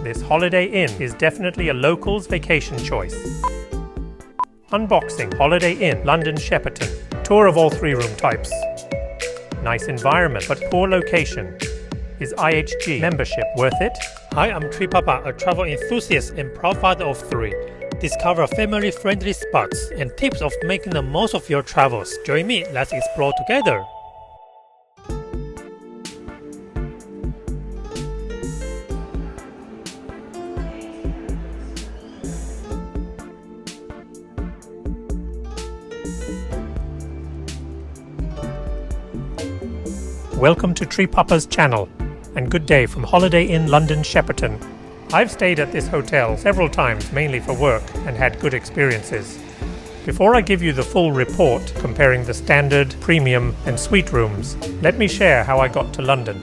this Holiday Inn is definitely a local's vacation choice. Unboxing Holiday Inn, London Shepperton. Tour of all 3 room types. Nice environment, but poor location. Is IHG membership worth it? Hi, I'm Tree Papa, a travel enthusiast and proud father of 3. Discover family-friendly spots and tips of making the most of your travels. Join me, let's explore together. Welcome to Tree Papa's channel, and good day from Holiday Inn London Shepperton. I've stayed at this hotel several times, mainly for work, and had good experiences. Before I give you the full report comparing the standard, premium and suite rooms, let me share how I got to London.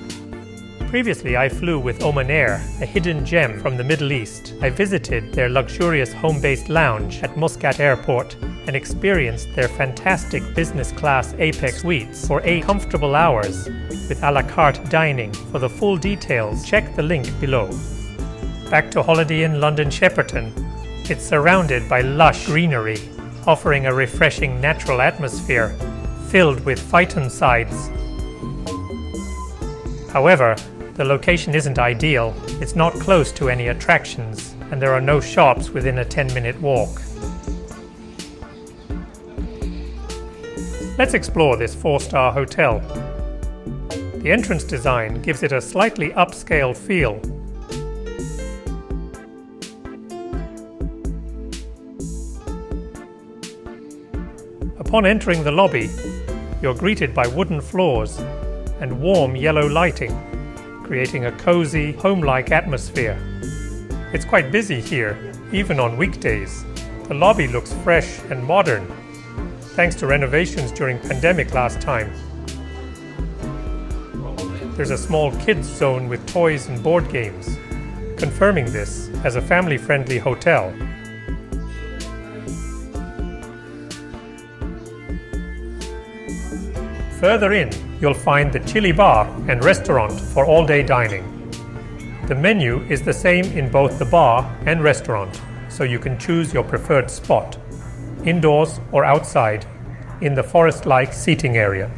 Previously I flew with Oman Air, a hidden gem from the Middle East. I visited their luxurious home-based lounge at Muscat Airport and experienced their fantastic business class Apex suites for 8 comfortable hours with a la carte dining. For the full details, check the link below. Back to Holiday Inn London Shepperton. It's surrounded by lush greenery, offering a refreshing natural atmosphere filled with phyton sides. However, the location isn't ideal. It's not close to any attractions, and there are no shops within a 10-minute walk. Let's explore this 4-star hotel. The entrance design gives it a slightly upscale feel. Upon entering the lobby, you're greeted by wooden floors and warm yellow lighting, creating a cozy, home-like atmosphere. It's quite busy here, even on weekdays. The lobby looks fresh and modern, thanks to renovations during pandemic last time. There's a small kids zone with toys and board games, confirming this as a family-friendly hotel. Further in, you'll find the chili bar and restaurant for all-day dining. The menu is the same in both the bar and restaurant, so you can choose your preferred spot, indoors or outside, in the forest-like seating area.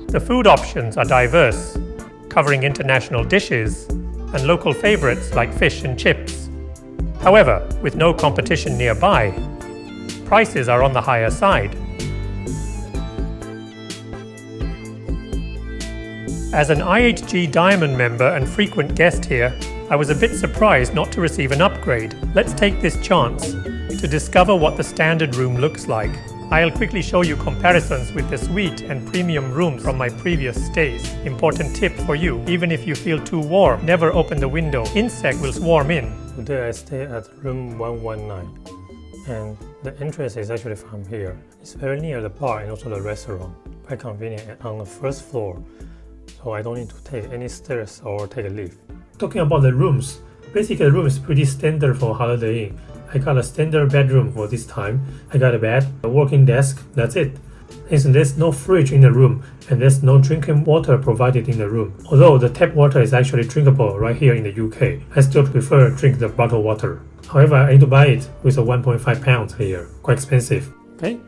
The food options are diverse, covering international dishes and local favorites like fish and chips. However, with no competition nearby, prices are on the higher side. As an IHG Diamond member and frequent guest here, I was a bit surprised not to receive an upgrade. Let's take this chance to discover what the standard room looks like. I'll quickly show you comparisons with the suite and premium rooms from my previous stays. Important tip for you, even if you feel too warm, never open the window. Insect will swarm in. Today I stay at room 119, and the entrance is actually from here. It's very near the bar and also the restaurant. Quite convenient and on the first floor, so I don't need to take any stairs or take a lift. Talking about the rooms, basically the room is pretty standard for Holiday Inn. I got a standard bedroom for this time. I got a bed, a working desk, that's it. And there's no fridge in the room, and there's no drinking water provided in the room. Although the tap water is actually drinkable right here in the UK, I still prefer to drink the bottled water. However, I need to buy it with a £1.5 here. Quite expensive. Okay,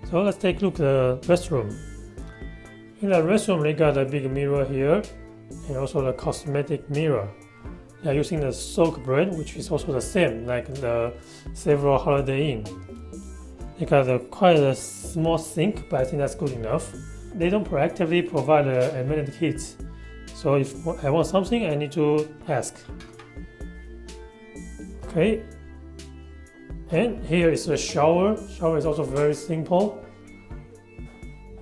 so let's take a look at the restroom. In the restroom, they got a big mirror here, and also the cosmetic mirror. They are using the soak brand, which is also the same like the several Holiday Inn. They got quite a small sink, but I think that's good enough. They don't proactively provide amenity kits, so if I want something, I need to ask. Okay, and here is the shower. Shower is also very simple.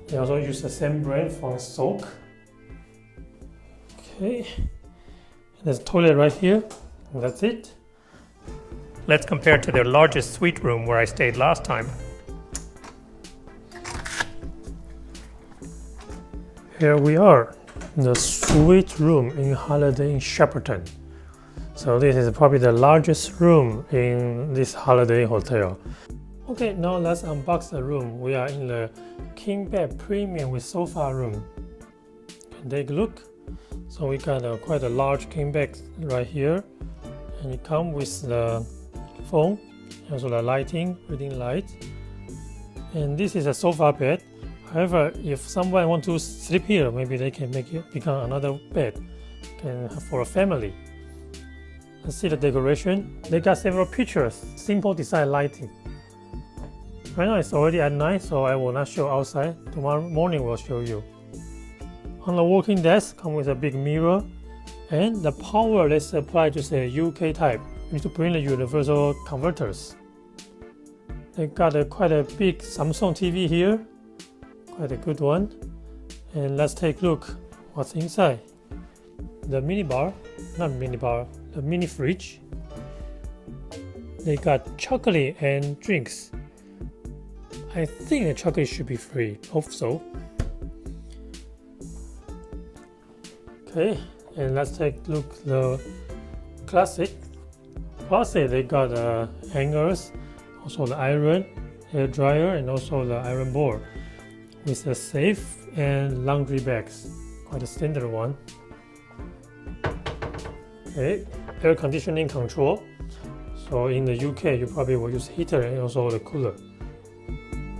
They also use the same brand for soak. Okay. There's a toilet right here, and that's it. Let's compare to their largest suite room where I stayed last time. Here we are, the suite room in Holiday Inn Shepperton. So this is probably the largest room in this Holiday Inn hotel. Okay, now let's unbox the room. We are in the king bed premium with sofa room. Can take a look. So we got quite a large king bed right here, and it comes with the phone, also the lighting, reading light. And this is a sofa bed. However, if someone wants to sleep here, maybe they can make it become another bed for a family. Let's see the decoration. They got several pictures, simple design lighting. Right now it's already at night, so I will not show outside. Tomorrow morning we'll show you. On the working desk, come with a big mirror, and the power let's apply to say UK type. You need to bring the universal converters. They got quite a big Samsung TV here, quite a good one. And let's take a look what's inside. The mini bar, the mini fridge. They got chocolate and drinks. I think the chocolate should be free, hope so. Okay, and let's take a look at the classic. They got hangers, also the iron, hair dryer, and also the iron board with a safe and laundry bags, quite a standard one. Okay, air conditioning control. So in the UK, you probably will use heater and also the cooler.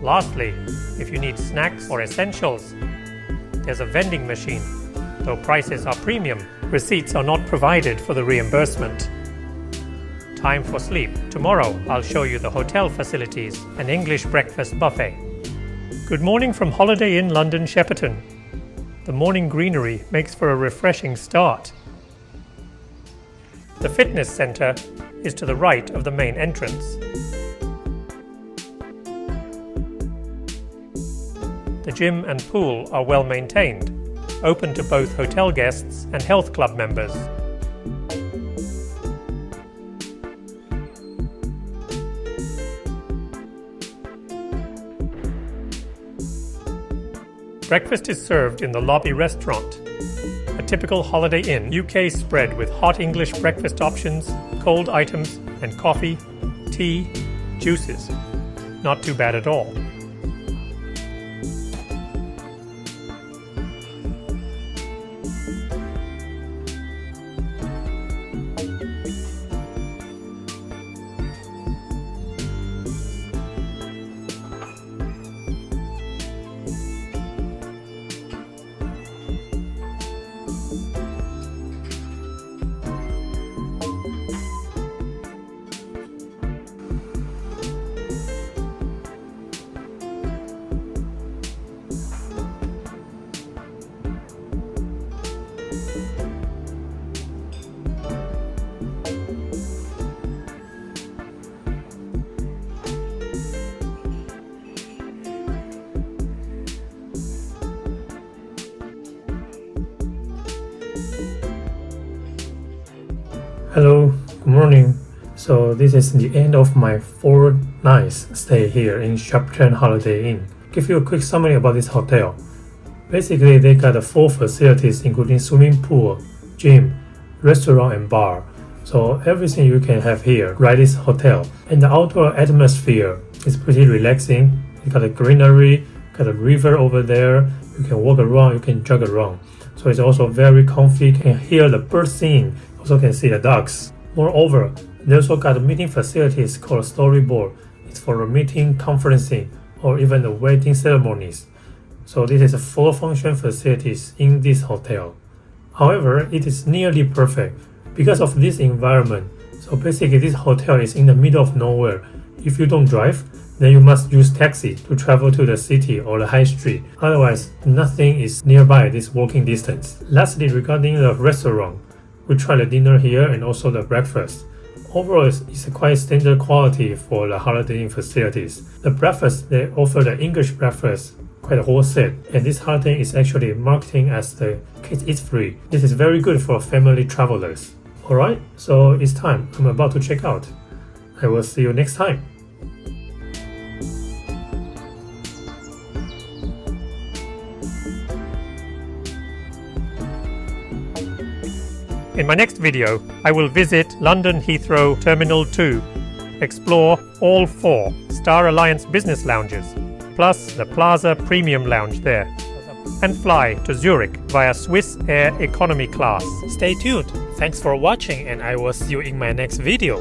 Lastly, if you need snacks or essentials, there's a vending machine. Though prices are premium, receipts are not provided for the reimbursement. Time for sleep. Tomorrow, I'll show you the hotel facilities and English breakfast buffet. Good morning from Holiday Inn London Shepperton. The morning greenery makes for a refreshing start. The fitness center is to the right of the main entrance. The gym and pool are well maintained, open to both hotel guests and health club members. Breakfast is served in the lobby restaurant, a typical Holiday Inn UK spread with hot English breakfast options, cold items, and coffee, tea, juices. Not too bad at all. Hello, good morning. So this is the end of my 4 nights stay here in Shepperton Holiday Inn. Give you a quick summary about this hotel. Basically, they got 4 facilities including swimming pool, gym, restaurant and bar. So everything you can have here, right? This hotel. And the outdoor atmosphere is pretty relaxing. You got a greenery, got a river over there. You can walk around, you can jog around. So it's also very comfy. You can hear the birds singing. Also can see the ducks. Moreover, they also got meeting facilities called storyboard. It's for meeting, conferencing, or even the wedding ceremonies. So this is a full function facilities in this hotel. However, it is nearly perfect because of this environment. So basically this hotel is in the middle of nowhere. If you don't drive, then you must use taxi to travel to the city or the high street. Otherwise, nothing is nearby this walking distance. Lastly, regarding the restaurant, we tried the dinner here and also the breakfast. Overall, it's a quite standard quality for the Holiday Inn facilities. The breakfast, they offer the English breakfast, quite a whole set. And this Holiday Inn is actually marketing as the kids eat free. This is very good for family travelers. Alright, so it's time. I'm about to check out. I will see you next time. In my next video, I will visit London Heathrow Terminal 2, explore all 4 Star Alliance business lounges, plus the Plaza Premium Lounge there, and fly to Zurich via Swiss Air Economy Class. Stay tuned. Thanks for watching, and I will see you in my next video.